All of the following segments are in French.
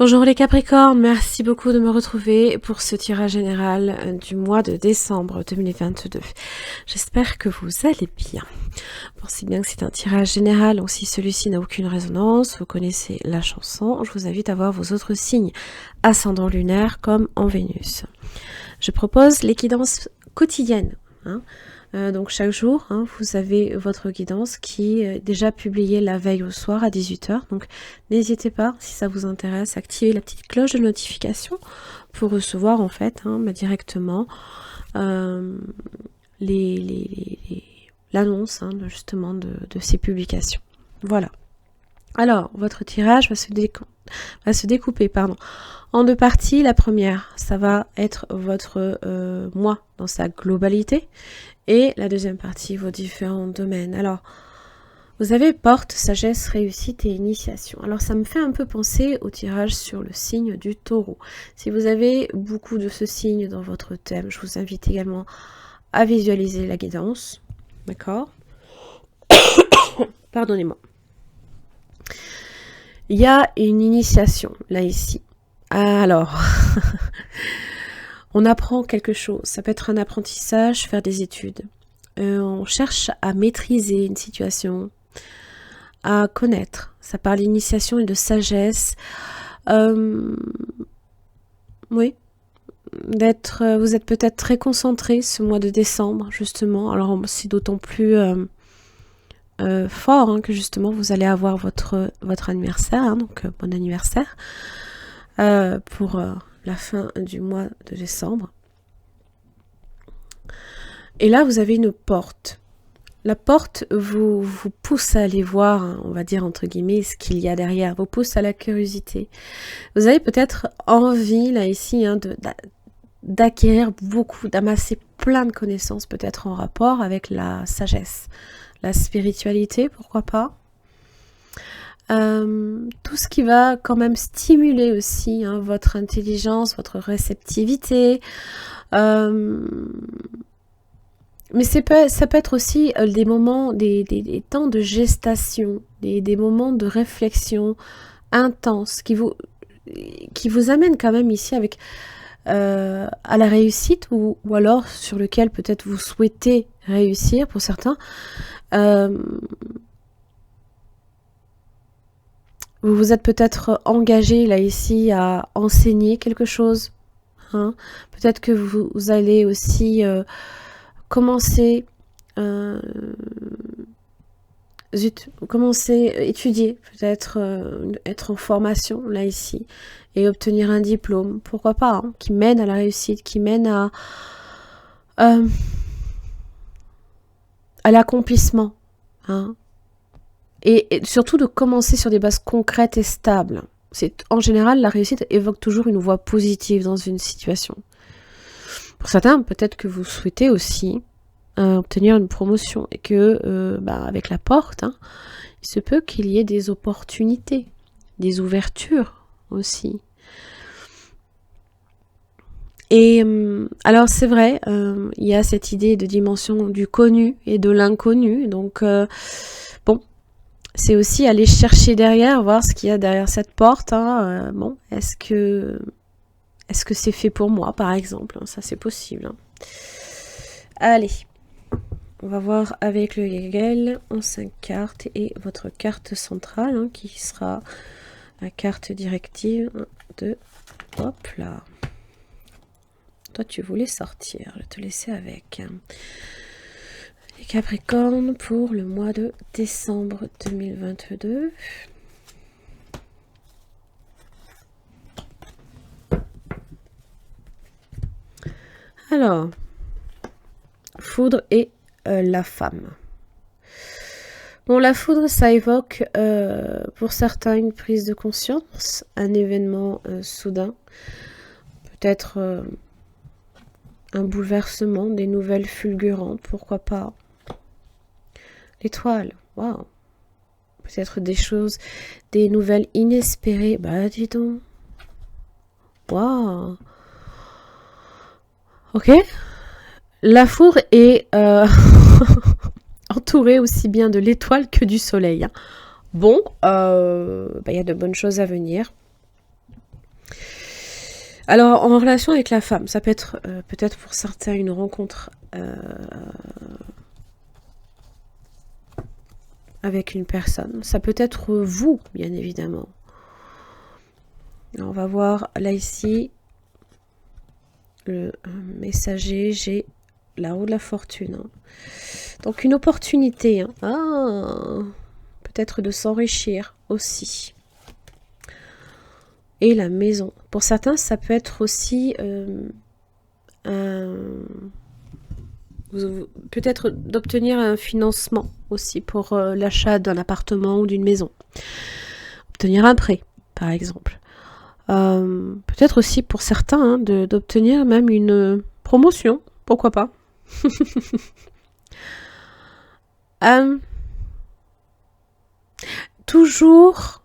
Bonjour les Capricornes, merci beaucoup de me retrouver pour ce tirage général du mois de décembre 2022. J'espère que vous allez bien. Pensez bien que c'est un tirage général, donc si celui-ci n'a aucune résonance, vous connaissez la chanson, je vous invite à voir vos autres signes ascendant lunaire comme en Vénus. Je propose les guidances quotidiennes. Donc chaque jour, vous avez votre guidance qui est déjà publiée la veille au soir à 18 h. Donc n'hésitez pas, si ça vous intéresse, à activer la petite cloche de notification pour recevoir en fait directement l'annonce justement de ces publications. Voilà. Alors, votre tirage va se découper en deux parties. La première, ça va être votre mois dans sa globalité. Et la deuxième partie, vos différents domaines. Alors, vous avez porte, sagesse, réussite et initiation. Alors, ça me fait un peu penser au tirage sur le signe du taureau. Si vous avez beaucoup de ce signe dans votre thème, je vous invite également à visualiser la guidance. D'accord? Pardonnez-moi. Il y a une initiation, là, ici. Alors... On apprend quelque chose, ça peut être un apprentissage, faire des études. On cherche à maîtriser une situation, à connaître. Ça parle d'initiation et de sagesse. Oui, vous êtes peut-être très concentré ce mois de décembre, justement. Alors c'est d'autant plus fort que justement vous allez avoir votre anniversaire, donc bon anniversaire pour... la fin du mois de décembre. Et là, vous avez une porte. La porte vous pousse à aller voir, on va dire entre guillemets, ce qu'il y a derrière, vous pousse à la curiosité. Vous avez peut-être envie, là, ici, d'acquérir beaucoup, d'amasser plein de connaissances, peut-être en rapport avec la sagesse, la spiritualité, pourquoi pas. Tout ce qui va quand même stimuler aussi votre intelligence, votre réceptivité. Mais ça peut être aussi des moments, des temps de gestation, des moments de réflexion intense qui vous amènent quand même ici avec à la réussite ou alors sur lequel peut-être vous souhaitez réussir pour certains. Vous vous êtes peut-être engagé là ici à enseigner quelque chose. Peut-être que vous allez aussi commencer à étudier, peut-être être en formation là ici et obtenir un diplôme. Pourquoi pas, qui mène à la réussite, qui mène à l'accomplissement. Et surtout de commencer sur des bases concrètes et stables. En général, la réussite évoque toujours une voie positive dans une situation. Pour certains, peut-être que vous souhaitez aussi obtenir une promotion et que, avec la porte, il se peut qu'il y ait des opportunités, des ouvertures aussi. Et alors c'est vrai, il y a cette idée de dimension du connu et de l'inconnu, donc c'est aussi aller chercher derrière, voir ce qu'il y a derrière cette porte. Est-ce que c'est fait pour moi, par exemple? Ça, c'est possible. Allez, on va voir avec le Hegel en 5 cartes et votre carte centrale, qui sera la carte directive de... Hop là. Toi, tu voulais sortir, je vais te laisser avec... Les Capricornes pour le mois de décembre 2022. Alors, foudre et la femme. Bon, la foudre, ça évoque pour certains une prise de conscience, un événement soudain, peut-être un bouleversement, des nouvelles fulgurantes, pourquoi pas. L'étoile, waouh. Peut-être des choses, des nouvelles inespérées. Bah, dis donc. Waouh. Ok. La foudre est entourée aussi bien de l'étoile que du soleil. Bon, y a de bonnes choses à venir. Alors, en relation avec la femme, ça peut être peut-être pour certains une rencontre avec une personne. Ça peut être vous, bien évidemment. Alors, on va voir là ici le messager, j'ai la roue de la fortune. Hein. Donc une opportunité. Hein. Ah, peut-être de s'enrichir aussi. Et la maison. Pour certains, ça peut être aussi peut-être d'obtenir un financement aussi pour l'achat d'un appartement ou d'une maison. Obtenir un prêt, par exemple. Peut-être aussi pour certains hein, d'obtenir même une promotion, pourquoi pas. Toujours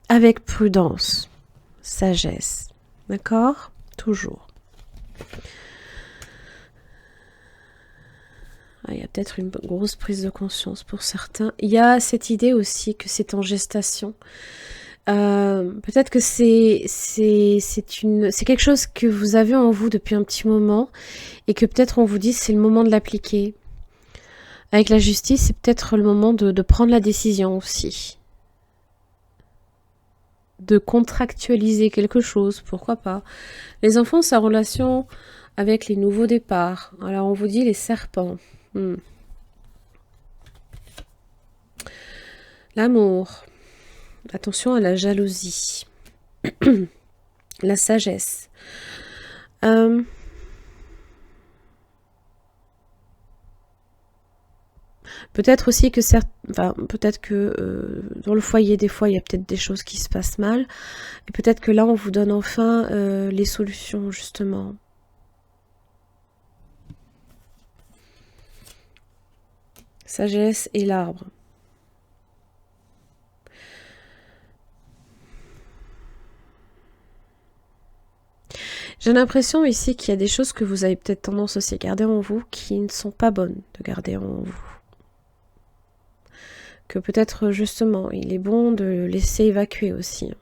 avec prudence, sagesse, d'accord? Toujours. Il y a peut-être une grosse prise de conscience pour certains. Il y a cette idée aussi que c'est en gestation. Peut-être que c'est quelque chose que vous avez en vous depuis un petit moment et que peut-être on vous dit c'est le moment de l'appliquer. Avec la justice, c'est peut-être le moment de prendre la décision aussi. De contractualiser quelque chose, pourquoi pas. Les enfants, sa relation avec les nouveaux départs. Alors on vous dit les serpents. L'amour. Attention à la jalousie. La sagesse. Peut-être aussi que peut-être que dans le foyer, des fois, il y a peut-être des choses qui se passent mal. Et peut-être que là, on vous donne enfin les solutions, justement. Sagesse et l'arbre. J'ai l'impression ici qu'il y a des choses que vous avez peut-être tendance aussi à garder en vous qui ne sont pas bonnes de garder en vous. Que peut-être justement, il est bon de laisser évacuer aussi.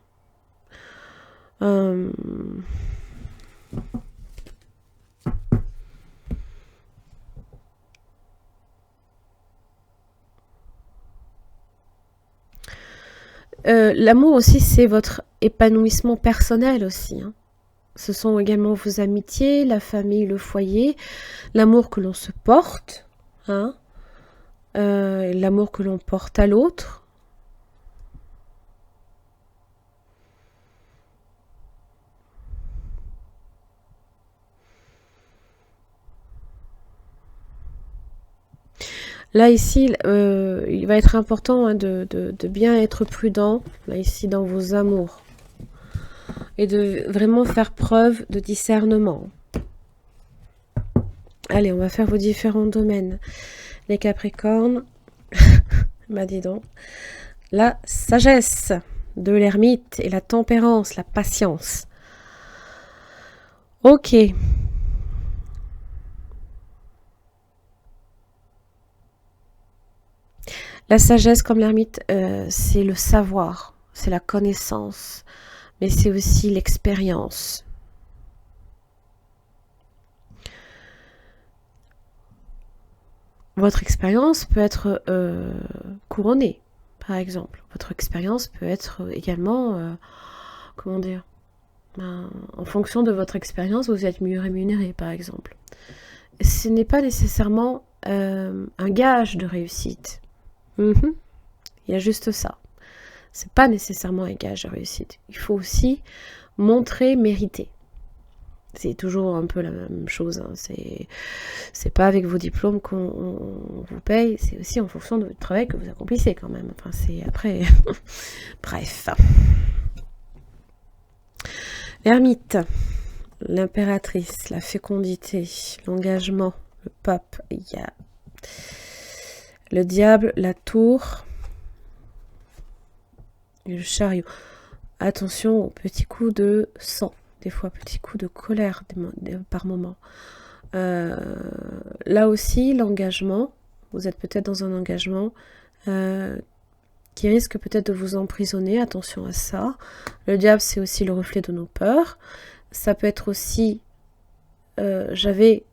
L'amour aussi, c'est votre épanouissement personnel aussi. Hein. Ce sont également vos amitiés, la famille, le foyer, l'amour que l'on se porte, hein, l'amour que l'on porte à l'autre. Là, ici, il va être important hein, de bien être prudent, là, ici, dans vos amours. Et de vraiment faire preuve de discernement. Allez, on va faire vos différents domaines. Les Capricornes, bah dis donc, la sagesse de l'ermite et la tempérance, la patience. Ok. La sagesse, comme l'ermite, c'est le savoir, c'est la connaissance, mais c'est aussi l'expérience. Votre expérience peut être couronnée, par exemple. Votre expérience peut être également, comment dire, en fonction de votre expérience, vous êtes mieux rémunéré, par exemple. Ce n'est pas nécessairement un gage de réussite. Il y a juste ça. C'est pas nécessairement un gage de réussite. Il faut aussi montrer, mériter. C'est toujours un peu la même chose. Hein. C'est pas avec vos diplômes qu'on vous paye, c'est aussi en fonction de votre travail que vous accomplissez quand même. Enfin, c'est après. Bref. L'ermite, l'impératrice, la fécondité, l'engagement, le pape, il y a le diable, la tour et le chariot. Attention aux petits coups de sang. Des fois, petits coups de colère par moment. Là aussi, l'engagement, vous êtes peut-être dans un engagement qui risque peut-être de vous emprisonner, attention à ça. Le diable, c'est aussi le reflet de nos peurs. Ça peut être aussi, j'avais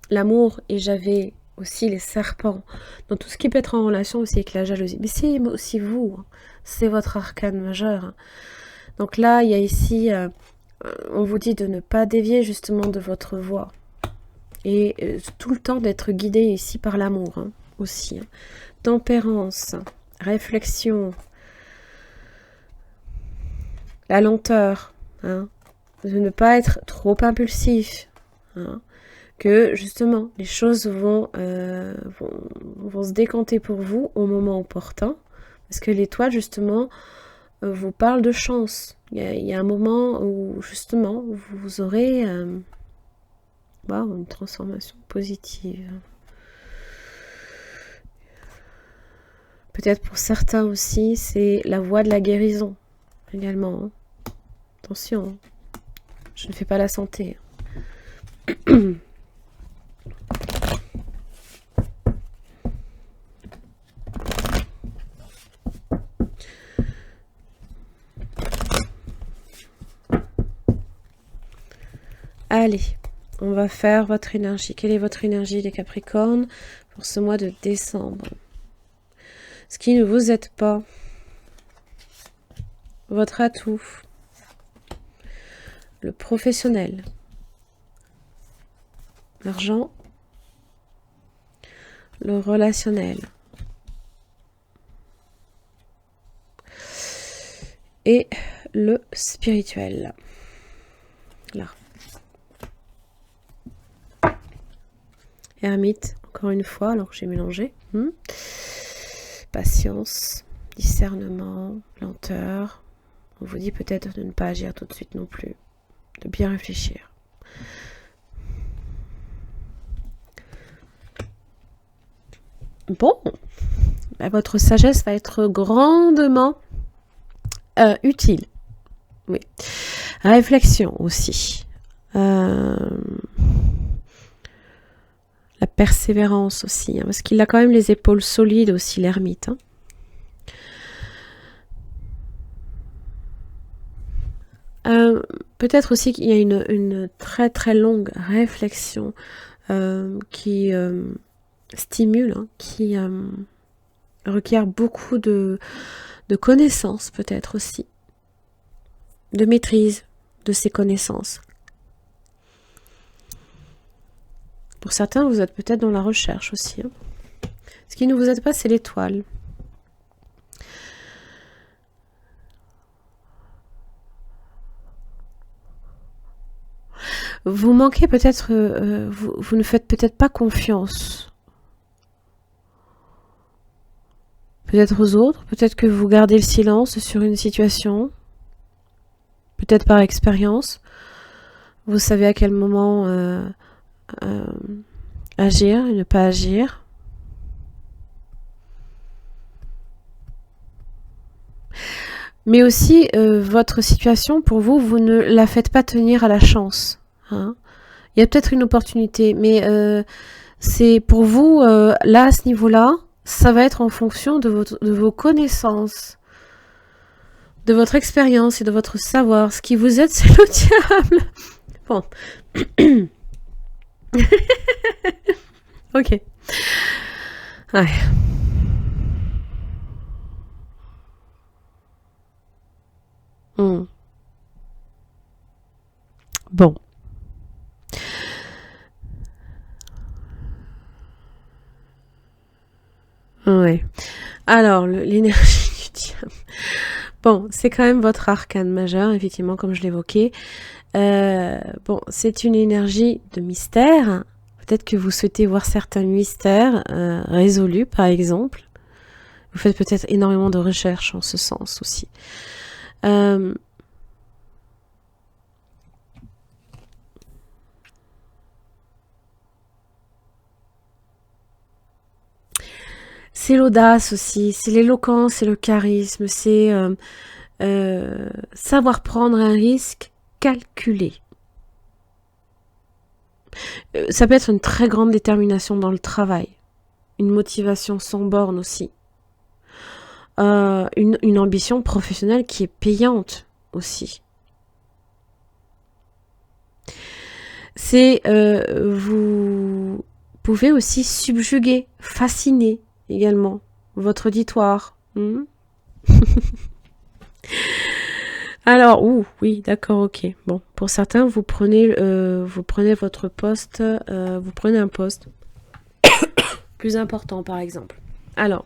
l'amour et j'avais aussi les serpents. Donc tout ce qui peut être en relation aussi avec la jalousie. Mais c'est aussi vous, hein. C'est votre arcane majeur. Hein. Donc là, il y a ici, on vous dit de ne pas dévier justement de votre voie. Et tout le temps d'être guidé ici par l'amour, hein, aussi. Hein. Tempérance, réflexion, la lenteur, hein, de ne pas être trop impulsif, hein, que justement les choses vont se décanter pour vous au moment opportun, parce que l'étoile justement vous parle de chance. Il y a un moment où justement vous aurez une transformation positive. Peut-être pour certains aussi, c'est la voie de la guérison également. Hein. Attention, hein. Je ne fais pas la santé. Allez, on va faire votre énergie. Quelle est votre énergie, les Capricornes, pour ce mois de décembre? Ce qui ne vous aide pas. Votre atout. Le professionnel. L'argent. Le relationnel. Et le spirituel. Là. Ermite, encore une fois, alors que j'ai mélangé. Patience, discernement, lenteur. On vous dit peut-être de ne pas agir tout de suite non plus. De bien réfléchir. Bon, votre sagesse va être grandement utile. Oui. Réflexion aussi. La persévérance aussi, hein, parce qu'il a quand même les épaules solides aussi, l'ermite. Hein. Peut-être aussi qu'il y a une très très longue réflexion qui stimule, hein, qui requiert beaucoup de connaissances peut-être aussi, de maîtrise de ces connaissances. Pour certains, vous êtes peut-être dans la recherche aussi. Hein. Ce qui ne vous aide pas, c'est l'étoile. Vous manquez peut-être, vous ne faites peut-être pas confiance. Peut-être aux autres, peut-être que vous gardez le silence sur une situation. Peut-être par expérience. Vous savez à quel moment agir et ne pas agir. Mais aussi, votre situation, pour vous, vous ne la faites pas tenir à la chance. Hein. Il y a peut-être une opportunité, mais c'est pour vous, là, à ce niveau-là, ça va être en fonction de vos connaissances, de votre expérience et de votre savoir. Ce qui vous aide, c'est le diable. Bon. Ok. Ouais. Bon. Ouais. Alors, l'énergie du diable. Bon, c'est quand même votre arcane majeur, effectivement, comme je l'évoquais. Bon, c'est une énergie de mystère. Peut-être que vous souhaitez voir certains mystères résolus, par exemple. Vous faites peut-être énormément de recherches en ce sens aussi. C'est l'audace aussi, c'est l'éloquence, c'est le charisme, c'est savoir prendre un risque calculé. Ça peut être une très grande détermination dans le travail, une motivation sans borne aussi. une ambition professionnelle qui est payante aussi. C'est vous pouvez aussi subjuguer, fasciner également votre auditoire. Alors, oui, d'accord, ok. Bon, pour certains, vous prenez votre poste, vous prenez un poste plus important, par exemple. Alors,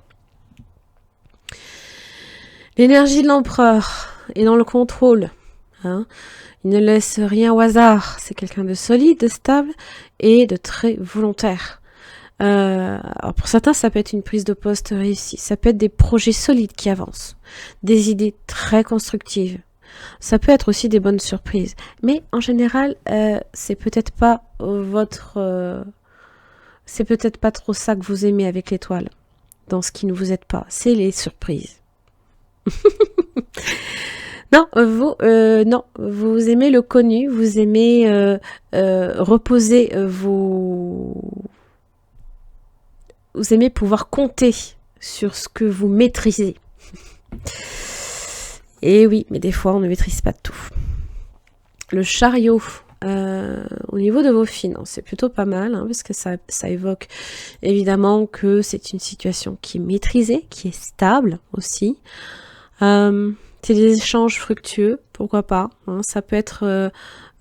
l'énergie de l'empereur est dans le contrôle. Hein. Il ne laisse rien au hasard. C'est quelqu'un de solide, de stable et de très volontaire. Alors pour certains, ça peut être une prise de poste réussie. Ça peut être des projets solides qui avancent. Des idées très constructives. Ça peut être aussi des bonnes surprises. Mais en général, c'est peut-être pas c'est peut-être pas trop ça que vous aimez avec l'étoile. Dans ce qui ne vous aide pas. C'est les surprises. Non, vous aimez le connu, vous aimez reposer vous aimez pouvoir compter sur ce que vous maîtrisez. Et oui, mais des fois, on ne maîtrise pas tout. Le chariot, au niveau de vos finances, c'est plutôt pas mal, hein, parce que ça évoque évidemment que c'est une situation qui est maîtrisée, qui est stable aussi. C'est des échanges fructueux, pourquoi pas. Hein, ça peut être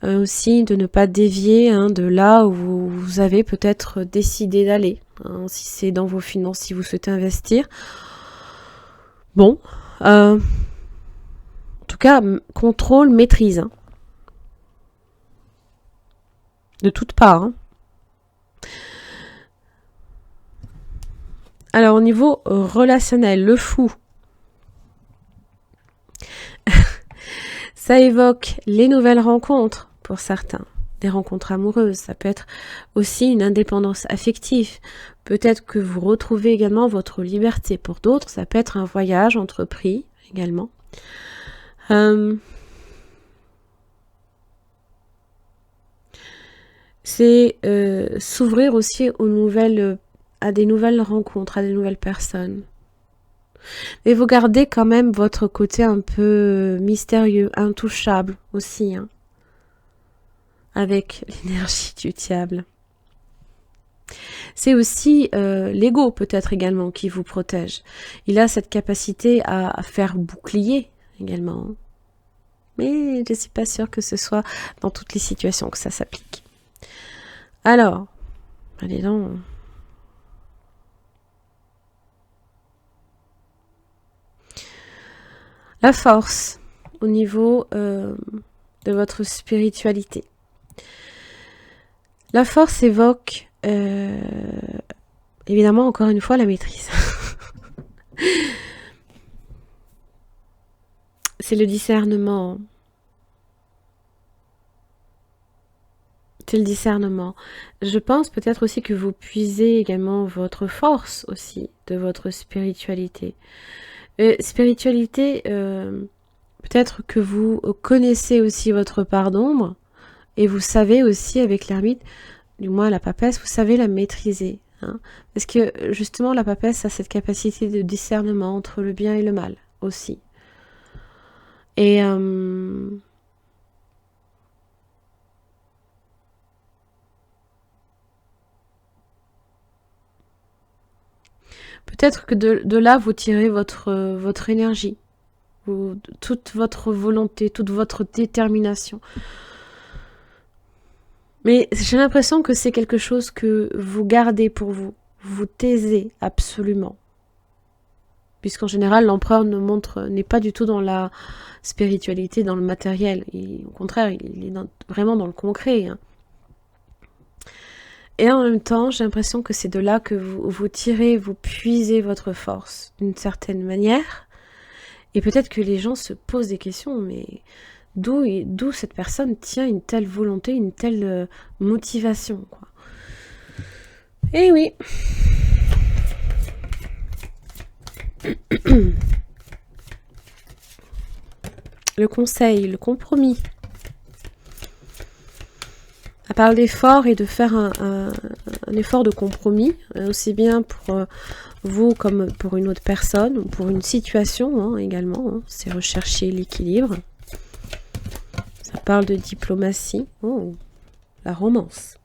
aussi de ne pas dévier de là où vous avez peut-être décidé d'aller. Hein, si c'est dans vos finances, si vous souhaitez investir. Bon. En tout cas, contrôle, maîtrise. Hein. De toutes parts. Hein. Alors, au niveau relationnel, le fou. Ça évoque les nouvelles rencontres pour certains, des rencontres amoureuses. Ça peut être aussi une indépendance affective. Peut-être que vous retrouvez également votre liberté. Pour d'autres, ça peut être un voyage entrepris également. C'est s'ouvrir aussi à des nouvelles rencontres, à des nouvelles personnes. Mais vous gardez quand même votre côté un peu mystérieux, intouchable aussi, hein, avec l'énergie du diable. C'est aussi l'ego peut-être également qui vous protège. Il a cette capacité à faire bouclier également. Hein. Mais je ne suis pas sûre que ce soit dans toutes les situations que ça s'applique. Alors, allez donc. La force au niveau de votre spiritualité. La force évoque évidemment encore une fois la maîtrise. C'est le discernement. C'est le discernement. Je pense peut-être aussi que vous puisez également votre force aussi de votre spiritualité. Spiritualité, peut-être que vous connaissez aussi votre part d'ombre et vous savez aussi avec l'ermite, du moins la papesse, vous savez la maîtriser. Hein, parce que justement la papesse a cette capacité de discernement entre le bien et le mal aussi. Et peut-être que de là, vous tirez votre énergie, toute votre volonté, toute votre détermination. Mais j'ai l'impression que c'est quelque chose que vous gardez pour vous. Vous taisez absolument. Puisqu'en général, l'empereur n'est pas du tout dans la spiritualité, dans le matériel. Au contraire, il est vraiment dans le concret. Hein. Et en même temps, j'ai l'impression que c'est de là que vous tirez, vous puisez votre force d'une certaine manière. Et peut-être que les gens se posent des questions, mais d'où cette personne tient une telle volonté, une telle motivation, quoi. Eh oui. Le conseil, le compromis. Ça parle d'effort et de faire un effort de compromis, aussi bien pour vous comme pour une autre personne, ou pour une situation hein, également. Hein. C'est rechercher l'équilibre. Ça parle de diplomatie. Oh, la romance.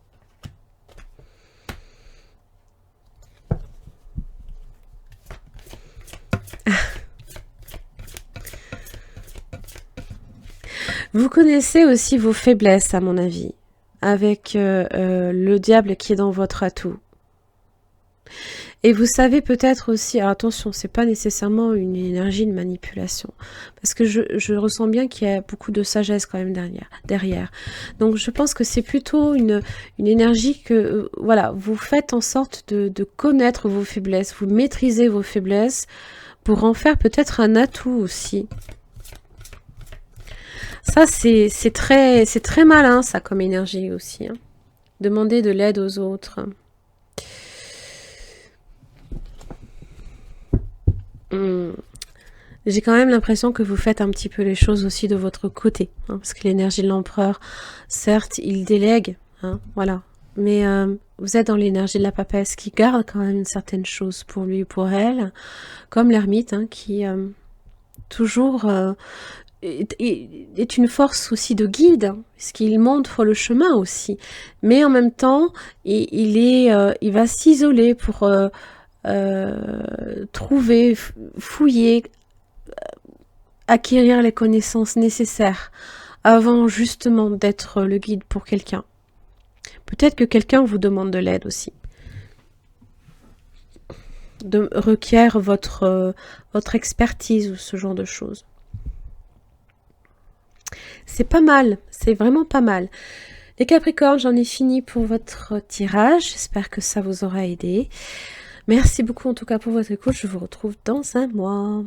Vous connaissez aussi vos faiblesses, à mon avis, avec le diable qui est dans votre atout. Et vous savez peut-être aussi, alors attention, c'est pas nécessairement une énergie de manipulation, parce que je ressens bien qu'il y a beaucoup de sagesse quand même derrière. Donc je pense que c'est plutôt une énergie que, voilà, vous faites en sorte de connaître vos faiblesses, vous maîtrisez vos faiblesses pour en faire peut-être un atout aussi. Ça, c'est très malin, ça, comme énergie aussi. Hein. Demander de l'aide aux autres. J'ai quand même l'impression que vous faites un petit peu les choses aussi de votre côté. Hein, parce que l'énergie de l'empereur, certes, il délègue. Hein, voilà. Mais vous êtes dans l'énergie de la papesse qui garde quand même une certaine chose pour lui ou pour elle. Comme l'ermite hein, qui toujours... est une force aussi de guide, puisqu'il montre le chemin aussi. Mais en même temps, il va s'isoler pour trouver, fouiller, acquérir les connaissances nécessaires avant justement d'être le guide pour quelqu'un. Peut-être que quelqu'un vous demande de l'aide aussi. Requiert votre expertise ou ce genre de choses. C'est pas mal, c'est vraiment pas mal. Les Capricornes, j'en ai fini pour votre tirage. J'espère que ça vous aura aidé. Merci beaucoup en tout cas pour votre écoute. Je vous retrouve dans un mois.